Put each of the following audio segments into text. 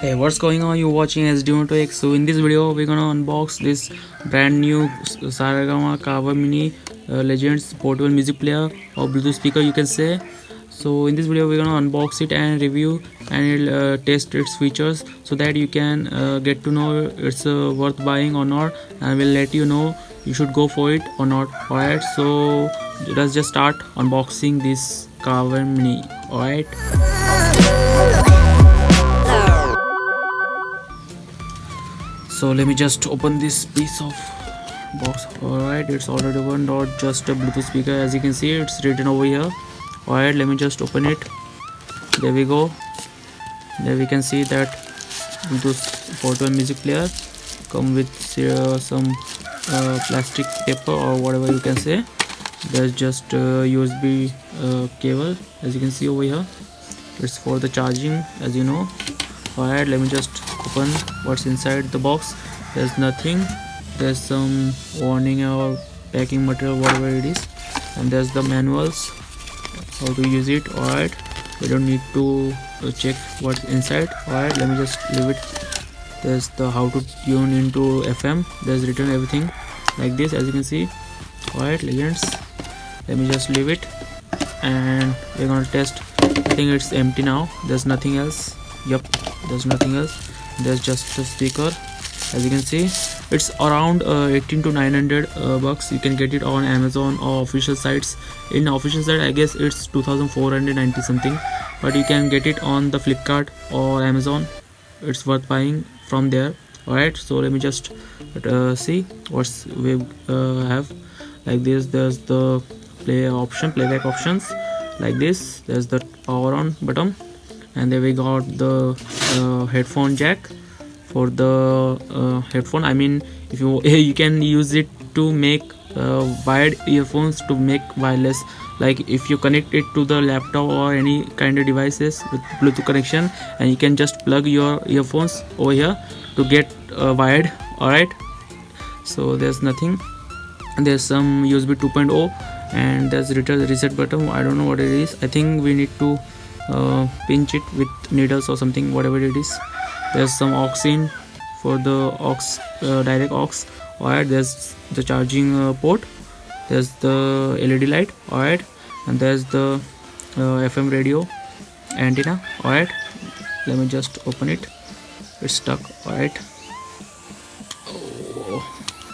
Hey, what's going on? You're watching SDMOVFX. So in this video we're gonna unbox this brand new Saregama CARVAAN Mini Legends portable music player or Bluetooth speaker, you can say. So in this video we're gonna unbox it and review and test its features so that you can get to know it's worth buying or not, and we'll let you know you should go for it or not. Alright, so let's just start unboxing this CARVAAN Mini. Alright. So let me just open this piece of box. Alright, it's already open, not just a Bluetooth speaker. As you can see, it's written over here. Alright, let me just open it. There we go. There we can see that Bluetooth portable music player come with some plastic paper or whatever you can say. There's just a USB cable, as you can see over here. It's for the charging, as you know. Alright, let me just open what's inside the box. There's nothing. There's some warning or packing material, whatever it is, and there's the manuals how to use it. Alright, we don't need to check what's inside. Alright, let me just leave it. There's the how to tune into FM. There's written everything like this, as you can see. Alright, legends, let me just leave it and we're gonna test. I think it's empty now. There's nothing else. Yep, there's nothing else. There's just a speaker. As you can see, it's around 18 to 900 bucks. You can get it on Amazon or official sites. In official site, I guess it's 2490 something, but you can get it on the Flipkart or Amazon. It's worth buying from there. Alright, so let me just see what's we have. Like this, there's the playback options. Like this, there's the power on button, and then we got the headphone jack for the headphone. I mean, if you can use it to make wired earphones to make wireless. Like if you connect it to the laptop or any kind of devices with Bluetooth connection, and you can just plug your earphones over here to get wired. Alright, so there's nothing. There's some USB 2.0 and there's reset button. I don't know what it is. I think we need to pinch it with needles or something, whatever it is. There's some aux in for the direct aux. Alright, there's the charging port. There's the LED light. Alright, and there's the FM radio antenna. Alright, let me just open it. It's stuck. Alright,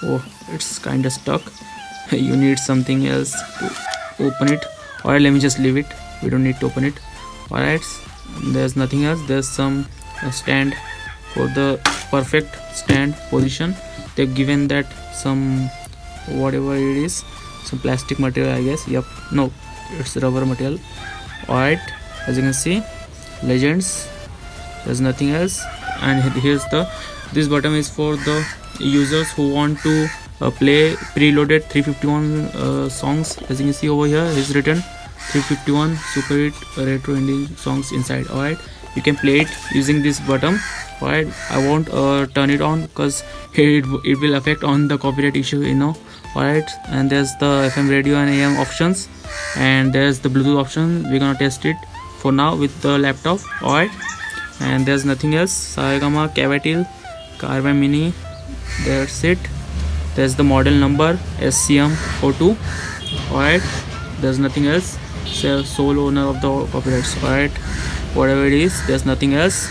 oh, it's kind of stuck. You need something else to open it. Alright, let me just leave it. We don't need to open it. Alright, there's nothing else. There's some stand for the perfect stand position. They've given that some whatever it is, some plastic material, I guess. Yep, no, it's rubber material. Alright, as you can see, legends, there's nothing else. And here's this button is for the users who want to play preloaded 351 songs. As you can see over here is written 351 super hit retro indie songs inside. Alright, you can play it using this button. Alright, I won't turn it on because it will affect on the copyright issue, you know. Alright, and there's the FM radio and AM options, and there's the Bluetooth option. We're gonna test it for now with the laptop. Alright, and there's nothing else. Saregama CARVAAN Mini, that's it. There's the model number SCM02. Alright, there's nothing else. Sole owner of the copyrights. Alright, whatever it is, there's nothing else.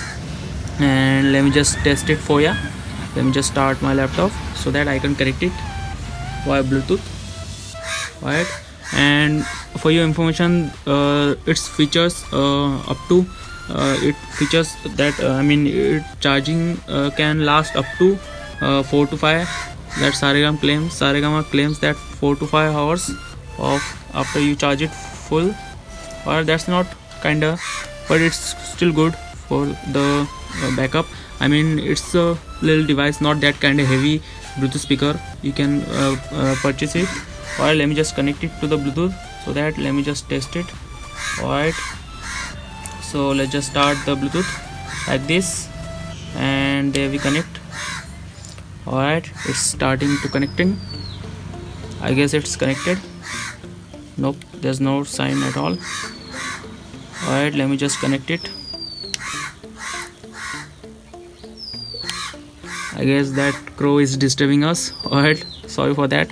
And let me just test it for ya. Let me just start my laptop so that I can connect it via Bluetooth. Alright, and for your information, its features up to it features that it charging can last up to 4 to 5. That Saregama claims that 4 to 5 hours of after you charge it full. Or that's not kinda, but it's still good for the backup. I mean, it's a little device, not that kind of heavy Bluetooth speaker. You can purchase it. Or let me just connect it to the Bluetooth so that let me just test it. Alright, so let's just start the Bluetooth like this, and there we connect. Alright, it's starting to connecting. I guess it's connected. Nope, there's no sign at all. Alright, let me just connect it. I guess that crow is disturbing us. Alright, sorry for that.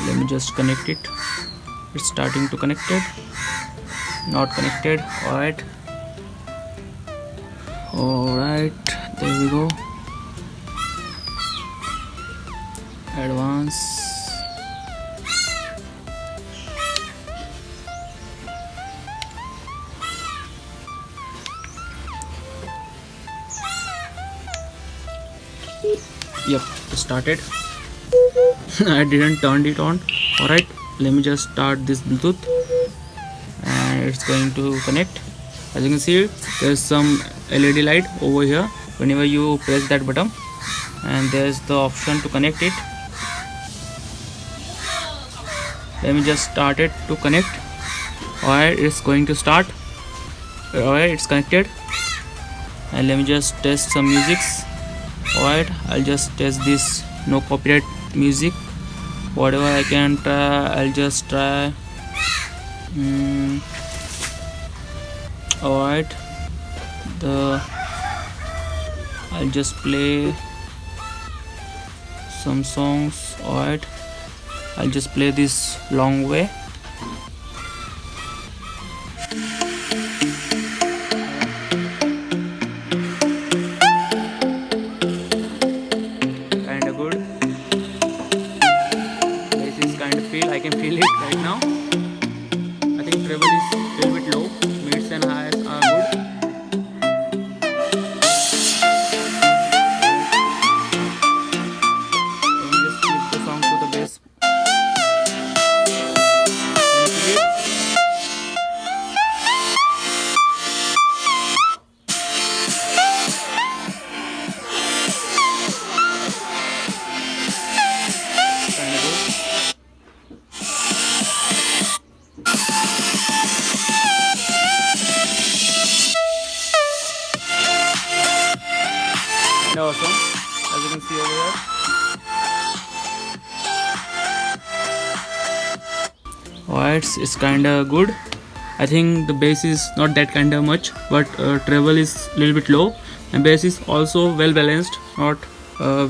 Let me just connect it. It's starting to connect it. Not connected. Alright, there we go. Advance. Yep, started. I didn't turn it on. Alright, let me just start this Bluetooth and it's going to connect. As you can see, there's some LED light over here whenever you press that button, and there's the option to connect it. Let me just start it to connect. Alright, it's going to start. Alright, it's connected. And let me just test some musics. Alright, I'll just test this no copyright music. Whatever I can try, I'll just try. Alright, I'll just play some songs. Alright, I'll just play this Long Way. Kinda good. Bass is kind of I can feel it right now. I think treble is a little bit low. Mids and highs are good. Let me just flip the song to the bass. Can you feel it? Kinda good. Kinda awesome, as you can see over here. Alright, it's kinda good. I think the bass is not that kinda much, but treble is a little bit low, and bass is also well balanced, not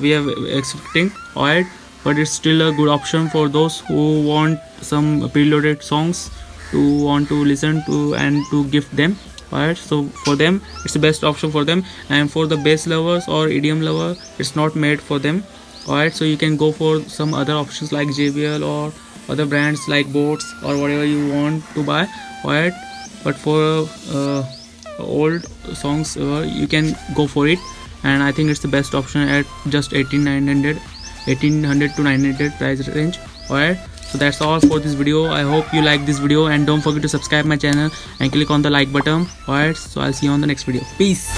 we are expecting. Alright, but it's still a good option for those who want some preloaded songs to want to listen to and to gift them. Alright, so for them it's the best option for them, and for the bass lovers or EDM lover, it's not made for them. Alright, so you can go for some other options like JBL or other brands like Boats or whatever you want to buy. Alright, but for old songs you can go for it, and I think it's the best option at just 1800 to 900 price range. Alright, so that's all for this video. I hope you like this video, and don't forget to subscribe my channel and click on the like button. Alright, so I'll see you on the next video. Peace.